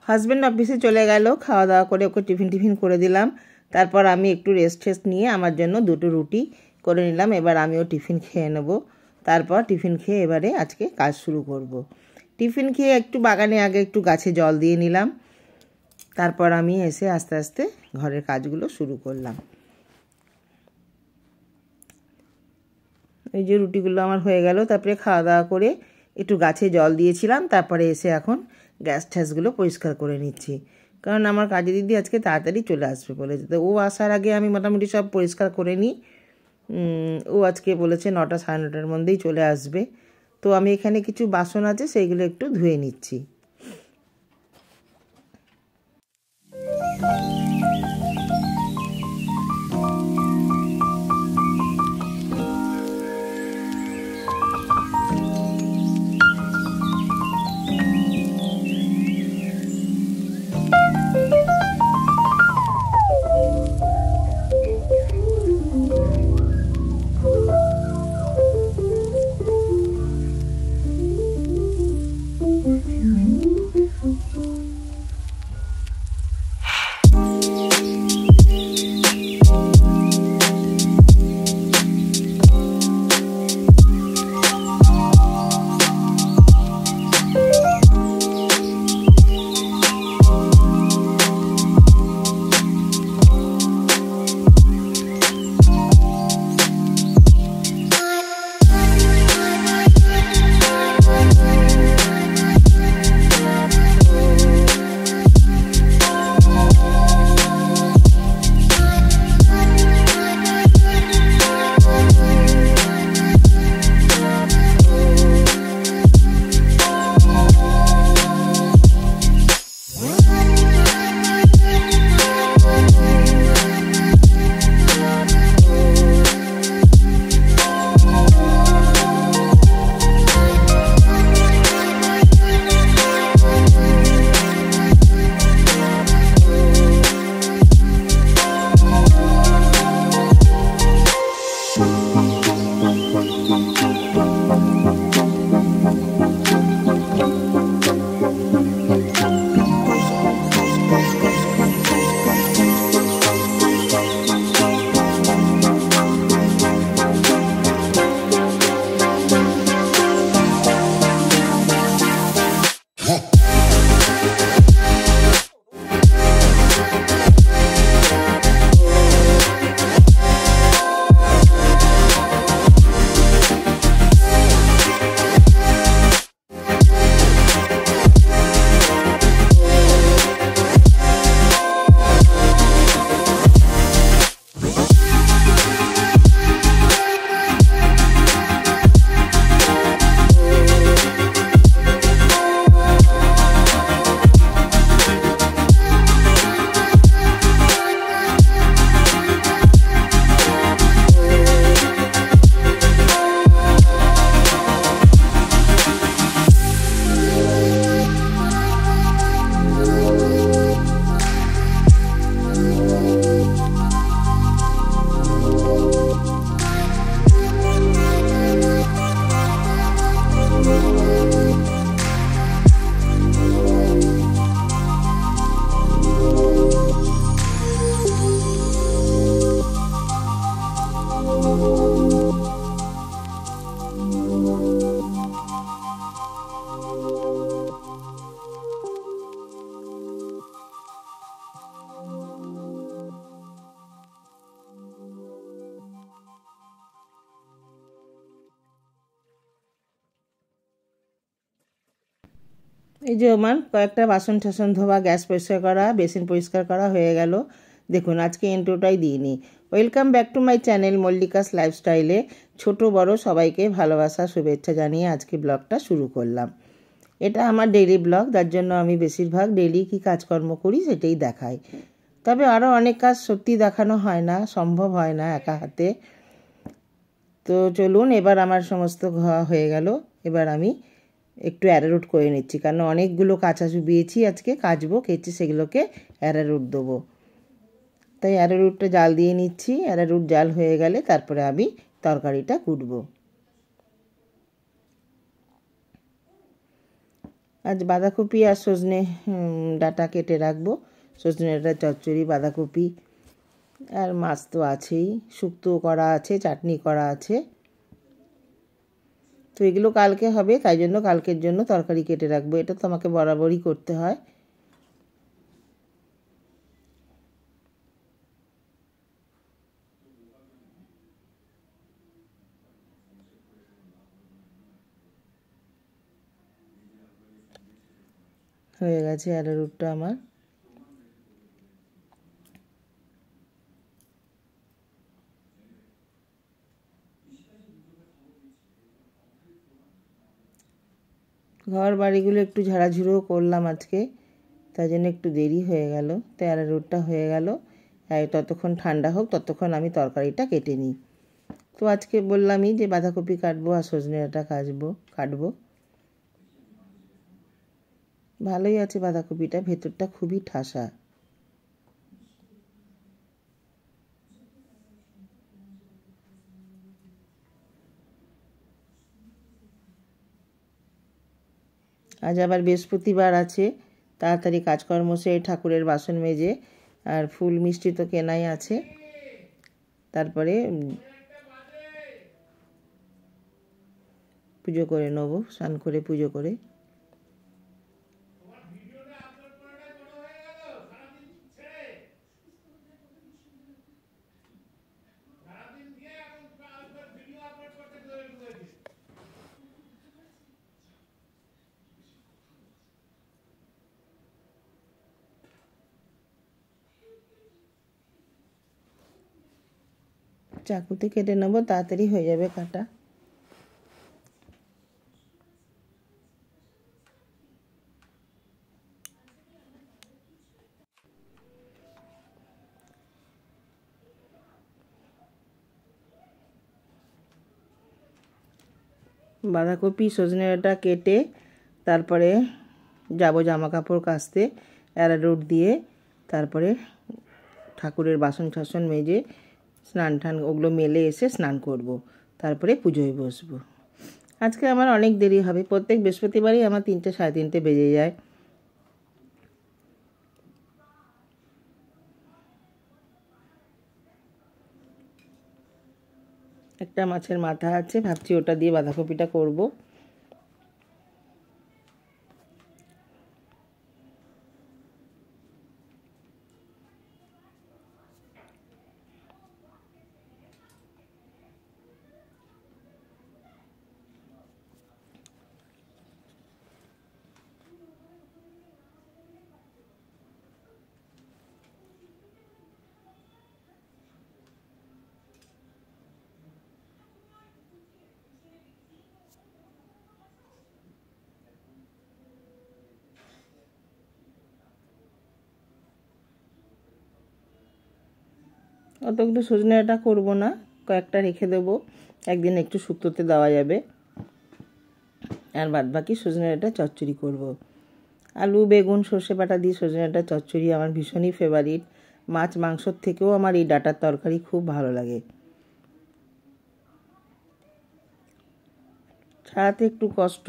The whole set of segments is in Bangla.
হাজব্যান্ড অফিসে চলে গেল, খাওয়া দাওয়া করে ওকে টিফিন করে দিলাম। তারপর আমি একটু রেস্ট নিয়ে আমার জন্য 2টো রুটি করে নিলাম। এবার আমিও টিফিন খেয়ে নেব। তারপর টিফিন খেয়ে এবারে আজকে কাজ শুরু করব। টিফিন খেয়ে একটু বাগানে আগে একটু গাছে জল দিয়ে নিলাম। তারপর আমি এসে আস্তে আস্তে ঘরের কাজগুলো শুরু করলাম। এই যে রুটিগুলো আমার হয়ে গেল। তারপরে খাওয়া দাওয়া করে একটু গাছে জল দিয়েছিলাম। তারপরে এসে এখন গ্যাস ট্যাসগুলো পরিষ্কার করে নিচ্ছি, কারণ আমার কাজের দিদি আজকে তাড়াতাড়ি চলে আসবে বলেছে। তো ও আসার আগে আমি মোটামুটি সব পরিষ্কার করে নিই। ও আজকে বলেছে 9টা সাড়ে 9টার মধ্যেই চলে আসবে। তো আমি এখানে কিছু বাসন আছে সেইগুলো একটু ধুয়ে নিচ্ছি। এই যে আমার কয়েকটা বাসন টাসন ধোয়া, গ্যাস পরিষ্কার করা, বেসিন পরিষ্কার করা হয়ে গেল। দেখুন আজকে ইন্ট্রোটাই দিইনি। Welcome back to my channel Mallika's লাইফস্টাইলে। ছোট বড় সবাইকে ভালোবাসা শুভেচ্ছা জানিয়ে আজকে ব্লগটা শুরু করলাম। এটা আমার ডেইলি ব্লগ, যার জন্য আমি বেশিরভাগ ডেইলি কী কাজকর্ম করি সেটাই দেখাই। তবে আরও অনেক কাজ সত্যি দেখানো হয় না, সম্ভব হয় না একা হাতে। তো চলুন, এবার আমার সমস্ত ঘোরা হয়ে গেল। এবার আমি একটু অ্যারারুট করে নিচ্ছি, কারণ অনেকগুলো কাঁচা চুবিয়েছি আজকে, কাচবো, কেচে সেগুলোকে অ্যারারুট দেবো। তাই অ্যারারুটটা জাল দিয়ে নিচ্ছি। অ্যারারুট জাল হয়ে গেলে তারপরে আমি তরকারিটা কুটবো। আজ বাঁধাকপি আর সজনে ডাঁটা কেটে রাখবো। সজনে ডাঁটা চচ্চড়ি, বাঁধাকপি আর মাছ তো আছেই, শুক্তো করা আছে, চাটনি করা আছে। তো এগুলো কালকে হবে, তাই জন্য কালকের জন্য তরকারি কেটে রাখবো। এটা তো আমাকে বরাবরই করতে হয়। হয়ে গেছে অ্যারারুটটা আমার। ঘর বাড়িগুলো একটু ঝাড়াঝুড়োও করলাম আজকে, তাই জন্য একটু দেরি হয়ে গেল। তো অ্যারারুটটা হয়ে গেল, ততক্ষণ ঠান্ডা হোক, ততক্ষণ আমি তরকারিটা কেটে নিই। তো আজকে বললামই যে বাঁধাকপি কাটবো আর সজনে ডাঁটা কাটবো। ভালোই আছে বাঁধাকপিটা, ভেতরটা খুবই ঠাসা। আজ আবার বৃহস্পতিবার আছে, তাড়াতাড়ি কাজকর্ম সেরে ঠাকুরের বাসন মেজে আর ফুল মিষ্টি তো কেনাই আছে, তারপরে পুজো করে নেবো, স্নান করে পুজো করে। চাকুতে কেটে নেবো, তাড়াতাড়ি হয়ে যাবে কাটা। বাঁধাকপি সজনে ডাঁটা কেটে তারপরে যাব জামা কাপড় কাচতে, অ্যারারুট দিয়ে তারপরে ঠাকুরের বাসন টাসন মেজে স্নান টান ওগুলো মেলে এসে স্নান করব, তারপরে পুজোয় বসবো। আজকে আমার অনেক দেরি হবে, প্রত্যেক বৃহস্পতিবারই আমার 3টে সাড়ে 3টে বেজে যায়। একটা মাছের মাথা আছে, ভাবছি ওটা দিয়ে বাঁধাকপিটা করব। অতগুলো সজনে ডাঁটা করবো না, কয়েকটা রেখে দেবো, একদিন একটু শুক্তোতে দেওয়া যাবে। আর বাদবাকি সজনে ডাঁটা চচ্চড়ি করব। আলু বেগুন সর্ষে বাটা দিয়ে সজনে ডাঁটা চচ্চড়ি আমার ভীষণই ফেভারিট। মাছ মাংসর থেকেও আমার এই ডাঁটার তরকারি খুব ভালো লাগে। ছাড়াতে একটু কষ্ট,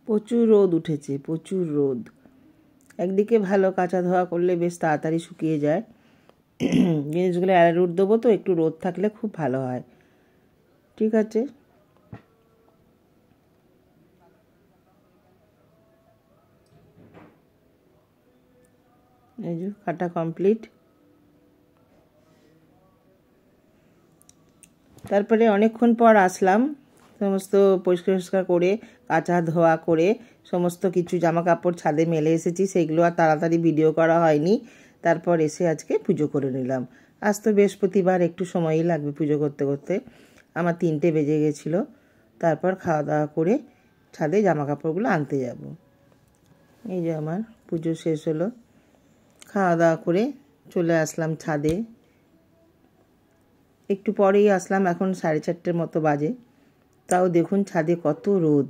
প্রচুর রোদ উঠেছে, প্রচুর রোদ। একদিকে ভালো, কাঁচা ধোয়া করলে বেশ তাড়াতাড়ি শুকিয়ে যায়। জিনিসগুলো অ্যারারুট দেবো তো, একটু রোদ থাকলে খুব ভালো হয়। ঠিক আছে, এই যে কাটা কমপ্লিট। তারপরে অনেকক্ষণ পর আসলাম, সমস্ত পরিষ্কার করে কাঁচা ধোয়া করে সমস্ত কিছু জামা কাপড় ছাদে মেলে এসেছি, সেগুলো আর তাড়াতাড়ি ভিডিও করা হয়নি। তারপর এসে আজকে পুজো করে নিলাম। আজ তো বৃহস্পতিবার, একটু সময়ই লাগবে পুজো করতে করতে। আমার 3টে বেজে গেছিলো। তারপর খাওয়া দাওয়া করে ছাদে জামা কাপড়গুলো আনতে যাব। এই যে আমার পুজো শেষ হলো, খাওয়া দাওয়া করে চলে আসলাম ছাদে। একটু পরেই আসলাম, এখন 4:30 মতো বাজে। তাও দেখুন ছাদে কত রোদ,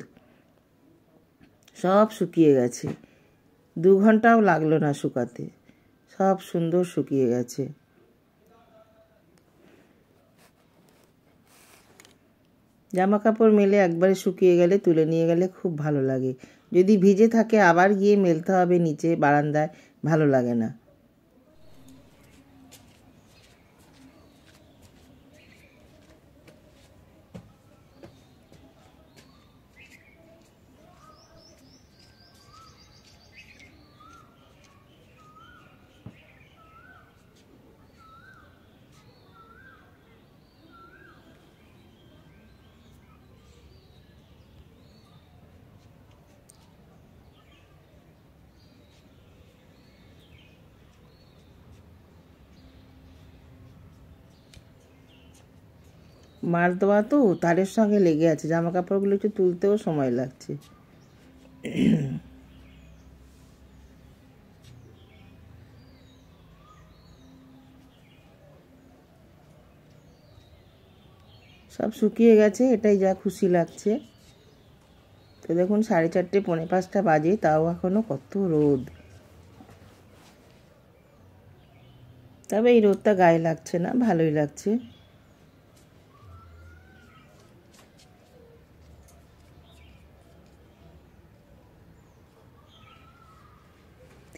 সব শুকিয়ে গেছে। 2 ঘন্টাও লাগলো না শুকাতে, সব সুন্দর শুকিয়ে গেছে। জামা কাপড় মেলে একবারে শুকিয়ে গেলে তুলে নিয়ে গেলে খুব ভালো লাগে। যদি ভিজে থাকে আবার গিয়ে মেলতে হবে নিচে বারান্দায়, ভালো লাগে না। মার দেওয়া তো তারের সঙ্গে লেগে আছে, জামা কাপড়গুলো একটু তুলতেও সময় লাগছে। সব শুকিয়ে গেছে, এটাই যা খুশি লাগছে। তো দেখুন 4:30 পৌনে 5টা বাজে, তাও এখনও কত রোদ। তবে এই রোদটা গায়ে লাগছে না, ভালোই লাগছে।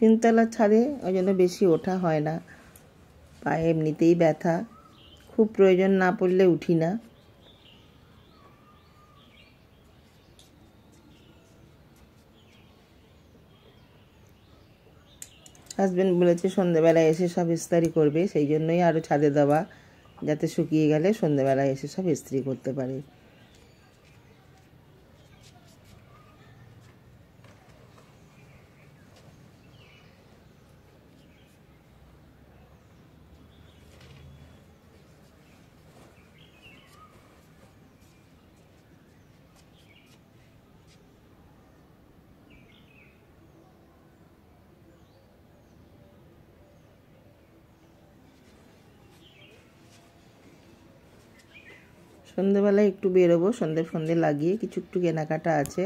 তিনতলার ছাদে ওই জন্য বেশি ওঠা হয় না, পায়ে এমনিতেই ব্যথা, খুব প্রয়োজন না পড়লে উঠি না। হাজব্যান্ড বলেছে সন্ধ্যেবেলায় এসে সব ইস্ত্রি করবে, সেই জন্যই আরও ছাদে দেওয়া, যাতে শুকিয়ে গেলে সন্ধ্যেবেলায় এসে সব ইস্ত্রি করতে পারে। সন্ধ্যেবেলায় একটু বেরোবো, সন্ধে লাগিয়ে কিছু একটু কেনাকাটা আছে।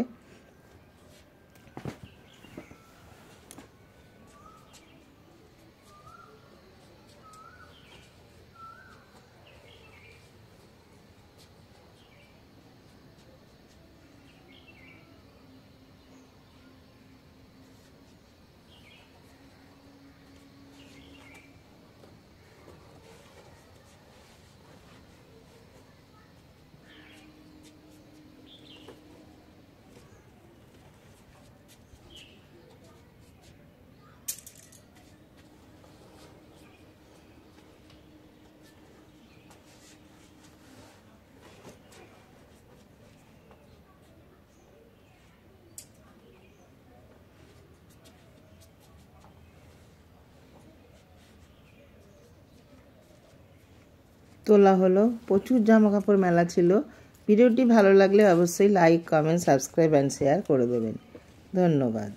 তোলা হলো, প্রচুর জামা কাপড় মেলা ছিল। ভিডিওটি ভালো লাগলে অবশ্যই like, comment, subscribe and share করে দেবেন। ধন্যবাদ।